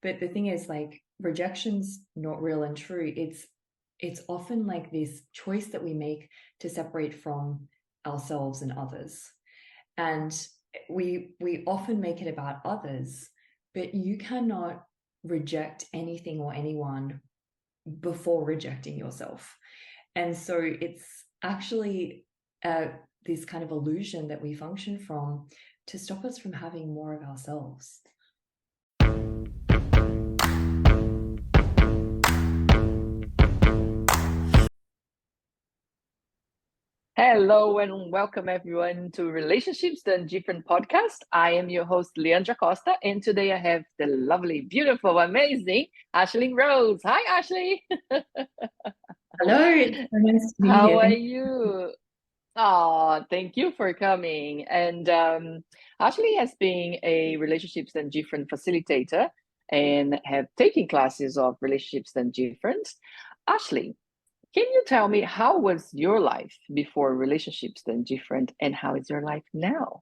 But the thing is, like, rejection's not real and true. It's often like this choice that we make to separate from ourselves and others. And we often make it about others, but you cannot reject anything or anyone before rejecting yourself. And so it's actually this kind of illusion that we function from to stop us from having more of ourselves. Hello and welcome everyone to Relationships Done Different podcast. I am your host, Leandra Costa, and today I have the lovely, beautiful, amazing Ashely Rose. Hi, Ashely. Hello, it's so nice to be How here. are you? Oh, thank you for coming. And Ashely has been a Relationships Done Different facilitator and have taken classes of Relationships Done Different. Ashely, can you tell me how was your life before Relationships Done Different and how is your life now?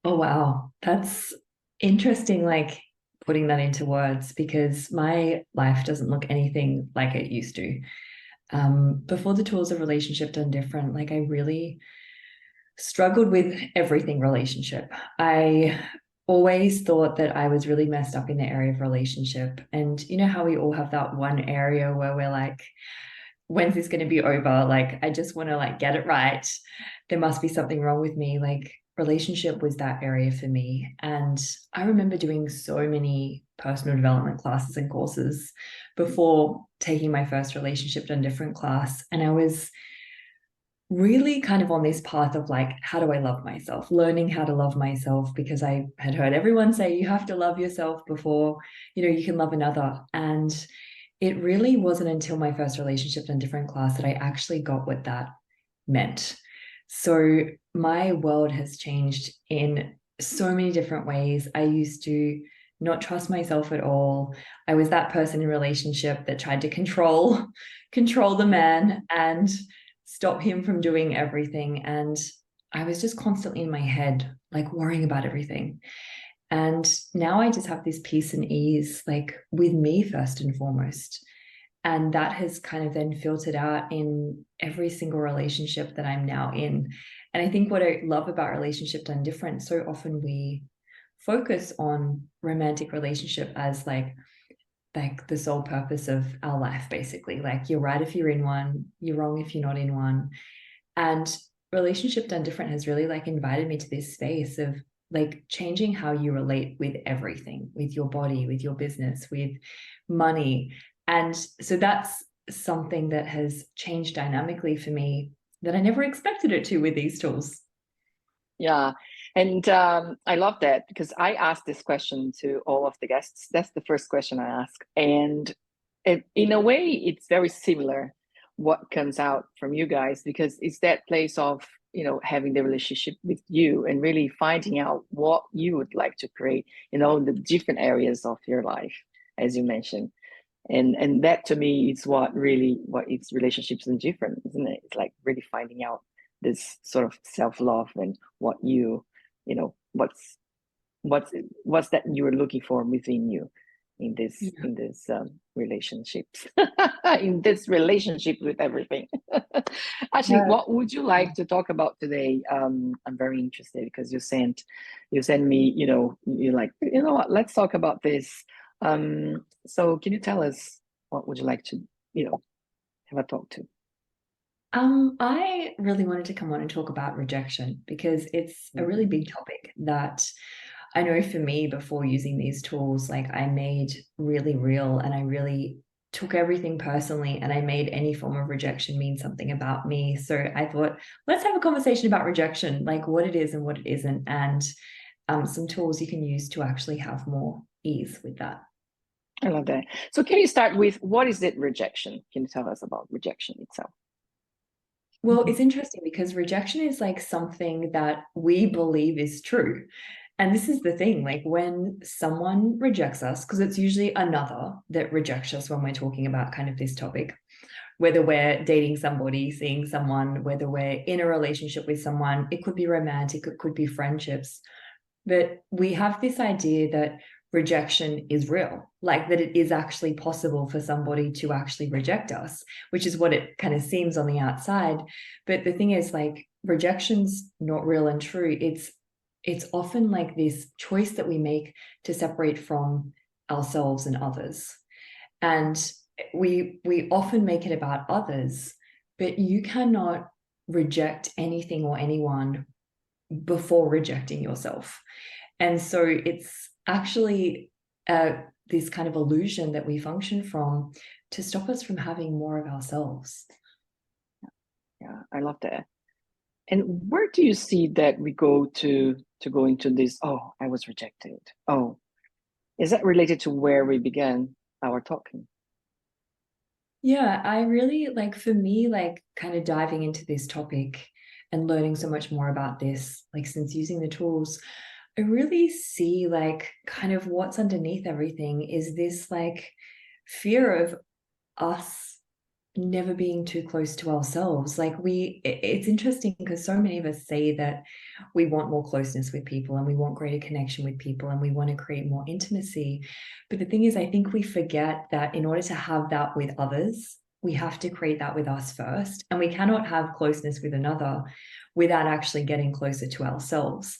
Oh, wow. That's interesting, like putting that into words, because my life doesn't look anything like it used to. Before the tools of Relationship Done Different, like I really struggled with everything relationship. I always thought that I was really messed up in the area of relationship. And you know how we all have that one area where we're like, when's this going to be over? Like, I just want to like get it right. There must be something wrong with me. Like, relationship was that area for me. And I remember doing so many personal development classes and courses before taking my first Relationship Done Different class. And I was really kind of on this path of like, how do I love myself? Learning how to love myself, because I had heard everyone say you have to love yourself before, you can love another. And it really wasn't until my first Relationship Done Different class that I actually got what that meant. So my world has changed in so many different ways. I used to not trust myself at all. I was that person in relationship that tried to control the man and stop him from doing everything. And I was just constantly in my head, like worrying about everything. And now I just have this peace and ease, like with me first and foremost. And that has kind of then filtered out in every single relationship that I'm now in. And I think what I love about Relationship Done Different, so often we focus on romantic relationship as like the sole purpose of our life, basically. Like, you're right if you're in one, you're wrong if you're not in one. And Relationship Done Different has really like invited me to this space of like changing how you relate with everything, with your body, with your business, with money. And so that's something that has changed dynamically for me that I never expected it to with these tools. Yeah. And I love that because I asked this question to all of the guests. That's the first question I ask. And in a way, it's very similar what comes out from you guys, because it's that place of, having the relationship with you and really finding out what you would like to create in all the different areas of your life, as you mentioned. And that to me is what it's Relationships Done Different, isn't it? It's like really finding out this sort of self-love and what what's that you're looking for within you in this relationships in this relationship with everything. Actually, what would you like to talk about today? I'm very interested because you sent me, you're like, you know what, let's talk about this. So can you tell us what would you like to, have a talk to? I really wanted to come on and talk about rejection because it's a really big topic that I know for me, before using these tools, like I made really real, and I really took everything personally, and I made any form of rejection mean something about me. So I thought, let's have a conversation about rejection, like what it is and what it isn't, and some tools you can use to actually have more ease with that. I love that. So can you start with, what is it, rejection? Can you tell us about rejection itself? Well, it's interesting because rejection is like something that we believe is true. And this is the thing, like when someone rejects us, because it's usually another that rejects us when we're talking about kind of this topic, whether we're dating somebody, seeing someone, whether we're in a relationship with someone, it could be romantic, it could be friendships. But we have this idea that rejection is real, like that it is actually possible for somebody to actually reject us, which is what it kind of seems on the outside. But the thing is, like, rejection's not real and true. It's often like this choice that we make to separate from ourselves and others. And we often make it about others, but you cannot reject anything or anyone before rejecting yourself. And so it's actually this kind of illusion that we function from to stop us from having more of ourselves. Yeah, I love that. And where do you see that we go to go into this, oh, I was rejected? Oh, is that related to where we began our talking? Yeah, I really like, for me, like kind of diving into this topic and learning so much more about this, like since using the tools, I really see like kind of what's underneath everything is this like fear of us never being too close to ourselves. Like it's interesting because so many of us say that we want more closeness with people and we want greater connection with people and we want to create more intimacy. But the thing is, I think we forget that in order to have that with others, we have to create that with us first. And we cannot have closeness with another without actually getting closer to ourselves.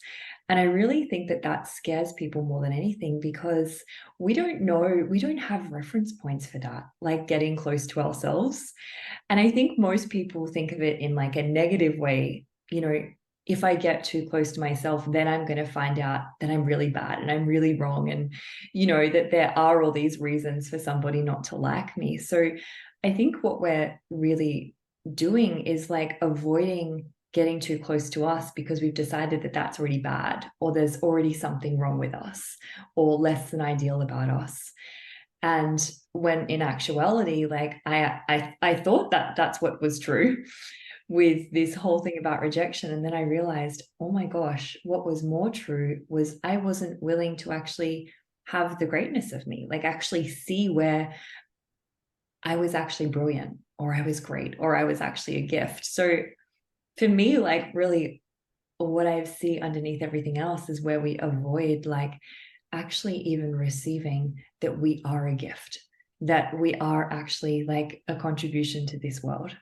And I really think that that scares people more than anything because we don't know, we don't have reference points for that, like getting close to ourselves. And I think most people think of it in like a negative way. You know, if I get too close to myself, then I'm going to find out that I'm really bad and I'm really wrong. And, you know, that there are all these reasons for somebody not to like me. So I think what we're really doing is like avoiding getting too close to us because we've decided that that's already bad, or there's already something wrong with us, or less than ideal about us. And when in actuality, like I thought that that's what was true with this whole thing about rejection. And then I realized, oh my gosh, what was more true was I wasn't willing to actually have the greatness of me, like actually see where I was actually brilliant, or I was great, or I was actually a gift. So for me, like really what I see underneath everything else is where we avoid like actually even receiving that we are a gift, that we are actually like a contribution to this world.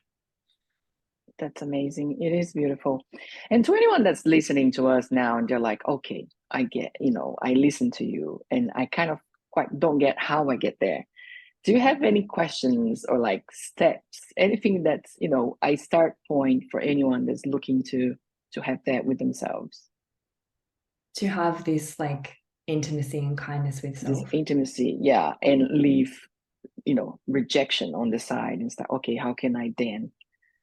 That's amazing. It is beautiful. And to anyone that's listening to us now and they're like, okay, I get, I listen to you and I kind of quite don't get how I get there. Do you have any questions or like steps, anything that's, a start point for anyone that's looking to have that with themselves? To have this like intimacy and kindness with This self. intimacy, yeah, and leave, rejection on the side and start, okay, how can I then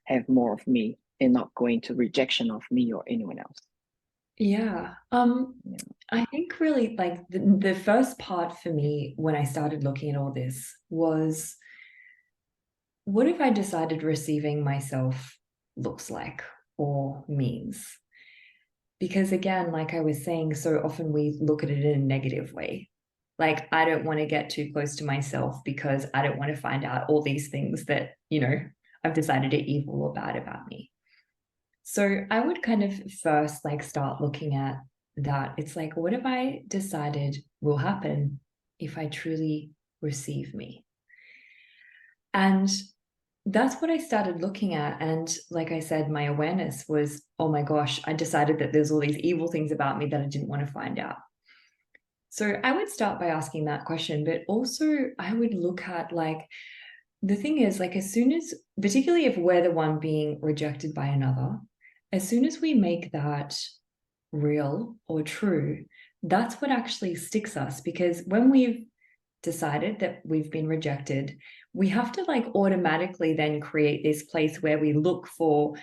have more of me and not go into rejection of me or anyone else? Yeah. Yeah. I think really like the first part for me when I started looking at all this was, what if I decided receiving myself looks like or means? Because again, like I was saying, so often we look at it in a negative way. Like, I don't want to get too close to myself because I don't want to find out all these things that, you know, I've decided are evil or bad about me. So I would kind of first like start looking at that. It's like, what have I decided will happen if I truly receive me? And that's what I started looking at. And like I said, my awareness was, oh my gosh, I decided that there's all these evil things about me that I didn't want to find out. So I would start by asking that question, but also I would look at like, the thing is, like, as soon as, particularly if we're the one being rejected by another, as soon as we make that real or true, that's what actually sticks us. Because when we've decided that we've been rejected, we have to like automatically then create this place where we look for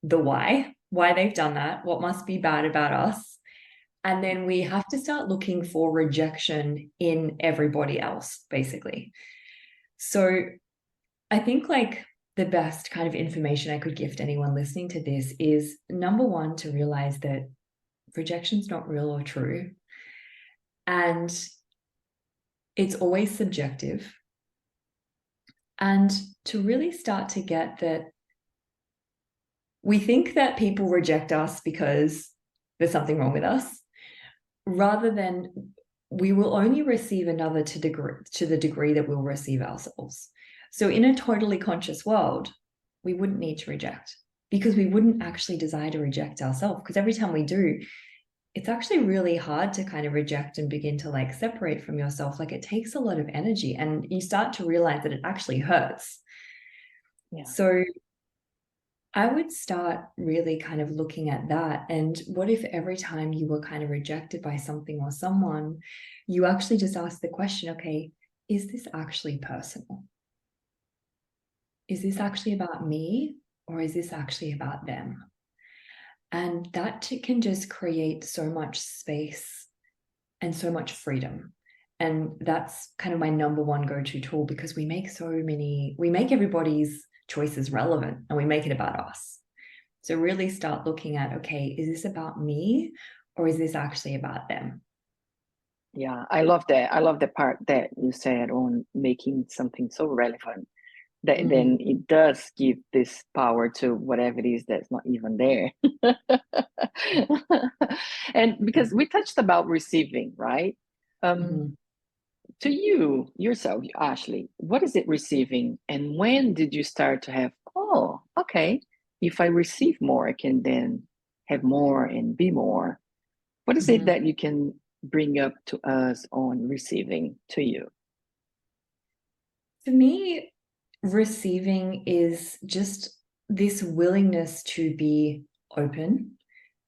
the why they've done that, what must be bad about us. And then we have to start looking for rejection in everybody else, basically. So I think like the best kind of information I could give to anyone listening to this is, number one, to realize that rejection's not real or true. And it's always subjective. And to really start to get that we think that people reject us because there's something wrong with us, rather than we will only receive another to the degree that we'll receive ourselves. So in a totally conscious world, we wouldn't need to reject, because we wouldn't actually desire to reject ourselves. Because every time we do, it's actually really hard to kind of reject and begin to like separate from yourself. Like it takes a lot of energy, and you start to realize that it actually hurts. Yeah. So I would start really kind of looking at that. And what if every time you were kind of rejected by something or someone, you actually just ask the question, okay, is this actually personal? Is this actually about me, or is this actually about them? And that can just create so much space and so much freedom. And that's kind of my number one go-to tool, because we make everybody's choices relevant, and we make it about us. So really start looking at, okay, is this about me, or is this actually about them? Yeah, I love that. I love the part that you said on making something so relevant that then it does give this power to whatever it is that's not even there. And because we touched about receiving, right? Mm-hmm. To you yourself, Ashlee, what is it receiving? And when did you start to have, oh, okay, if I receive more, I can then have more and be more? What is it Mm-hmm. that you can bring up to us on receiving to you? For me, receiving is just this willingness to be open,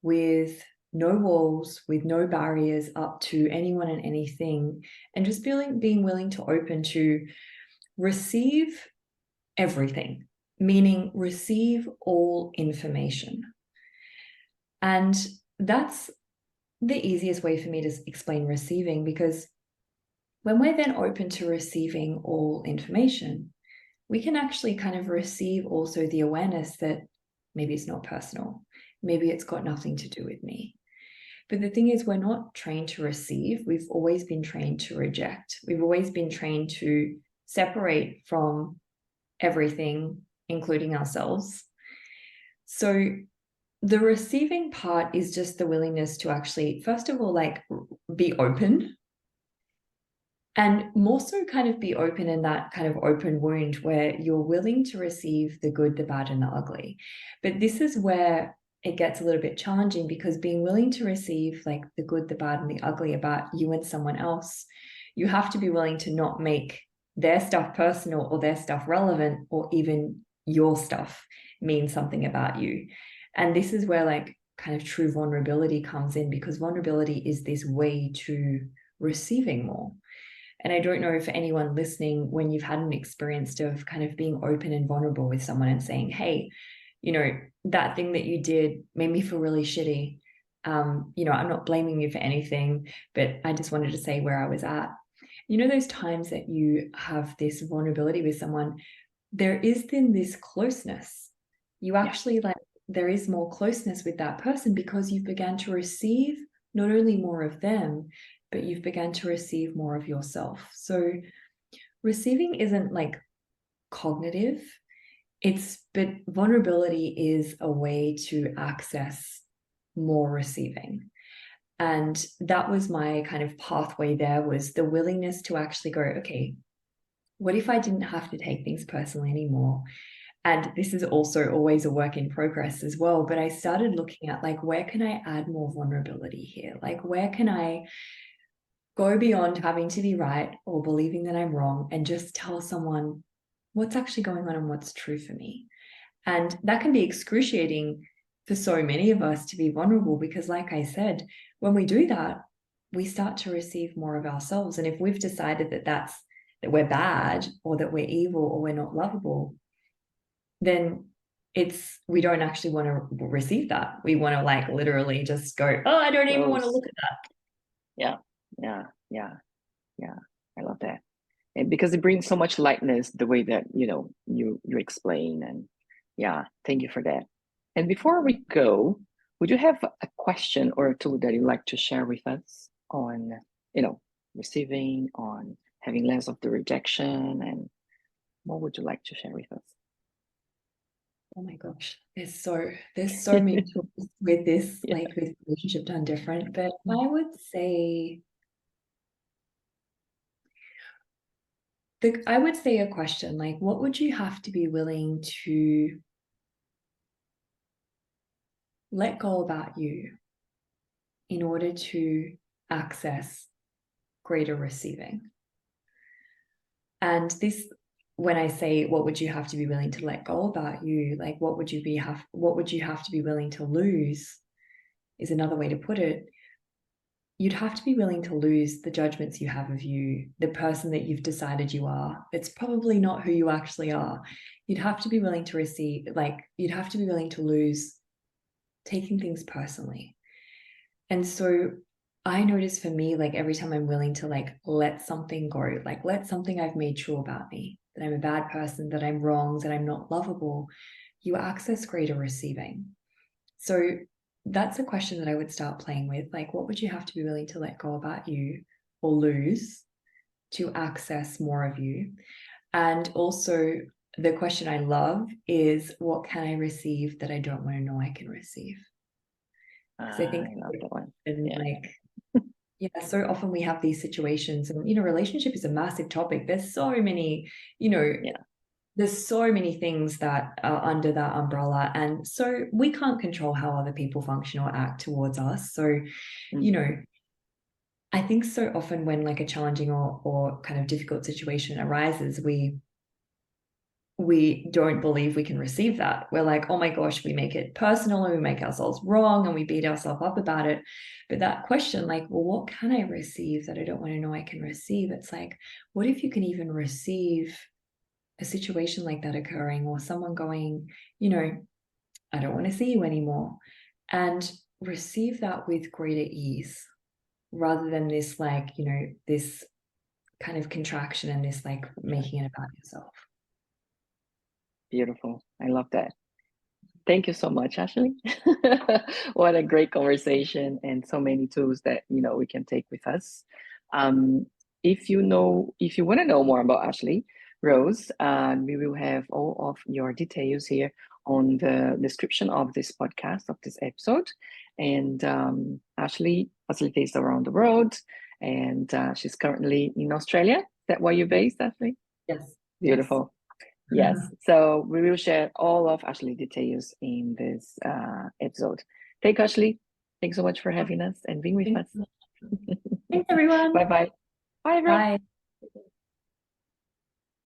with no walls, with no barriers up to anyone and anything, and just being willing to open to receive everything, meaning receive all information. And that's the easiest way for me to explain receiving, because when we're then open to receiving all information, we can actually kind of receive also the awareness that maybe it's not personal, maybe it's got nothing to do with me. But the thing is, we're not trained to receive. We've always been trained to reject. We've always been trained to separate from everything, including ourselves. So the receiving part is just the willingness to actually, first of all, like be open, and more so kind of be open in that kind of open wound where you're willing to receive the good, the bad, and the ugly. But this is where it gets a little bit challenging, because being willing to receive like the good, the bad, and the ugly about you and someone else, you have to be willing to not make their stuff personal, or their stuff relevant, or even your stuff mean something about you. And this is where like kind of true vulnerability comes in, because vulnerability is this way to receiving more. And I don't know if anyone listening, when you've had an experience of kind of being open and vulnerable with someone and saying, hey, that thing that you did made me feel really shitty. I'm not blaming you for anything, but I just wanted to say where I was at. Those times that you have this vulnerability with someone, there is then this closeness. You actually there is more closeness with that person, because you've begun to receive not only more of them, but you've begun to receive more of yourself. So receiving isn't like cognitive, but vulnerability is a way to access more receiving. And that was my kind of pathway there, was the willingness to actually go, okay, what if I didn't have to take things personally anymore? And this is also always a work in progress as well. But I started looking at like, where can I add more vulnerability here? Like, where can I go beyond having to be right or believing that I'm wrong, and just tell someone what's actually going on and what's true for me? And that can be excruciating for so many of us, to be vulnerable, because like I said, when we do that, we start to receive more of ourselves. And if we've decided that we're bad, or that we're evil, or we're not lovable, then we don't actually want to receive that. We want to like literally just go, oh, I don't even want to Close. look at that. Yeah, yeah, yeah, yeah. I love that. And because it brings so much lightness the way that you explain. And yeah, thank you for that. And before we go, would you have a question or a tool that you'd like to share with us on receiving, on having less of the rejection, and what would you like to share with us? Oh my gosh, there's so many tools with this, Yeah. like with relationship done different. But I would say I would say a question like, what would you have to be willing to let go about you in order to access greater receiving? And this, when I say what would you have to be willing to let go about you, like what would you have to be willing to lose is another way to put it. You'd have to be willing to lose the judgments you have of you, the person that you've decided you are. It's probably not who you actually are. You'd have to be willing to you'd have to be willing to lose taking things personally. And so I notice for me, like every time I'm willing to like let something go, like let something I've made true about me, that I'm a bad person, that I'm wrong, that I'm not lovable, you access greater receiving. So that's a question that I would start playing with. Like, what would you have to be willing to let go about you or lose to access more of you? And also, the question I love is, what can I receive that I don't want to know I can receive? Because I think, I love that one. and Yeah. yeah, so often we have these situations, and relationship is a massive topic. There's so many, Yeah. there's so many things that are under that umbrella. And so we can't control how other people function or act towards us. So, I think so often when like a challenging or kind of difficult situation arises, we don't believe we can receive that. We're like, oh my gosh, we make it personal and we make ourselves wrong and we beat ourselves up about it. But that question, like, well, what can I receive that I don't want to know I can receive? It's like, what if you can even receive a situation like that occurring, or someone going, I don't want to see you anymore, and receive that with greater ease rather than this, like, this kind of contraction and this, like, making it about yourself. Beautiful. I love that. Thank you so much, Ashely. What a great conversation, and so many tools that we can take with us. If you want to know more about Ashely Rose, we will have all of your details here on the description of this podcast, of this episode. And Ashely facilitates around the world, and she's currently in Australia. Is that where you're based, Ashely? Yes. Beautiful. Yes, so we will share all of Ashely details in this episode. Thank you, Ashely. Thanks so much for having us and being with us. Thanks, everyone. Bye-bye. Bye, everyone. Bye.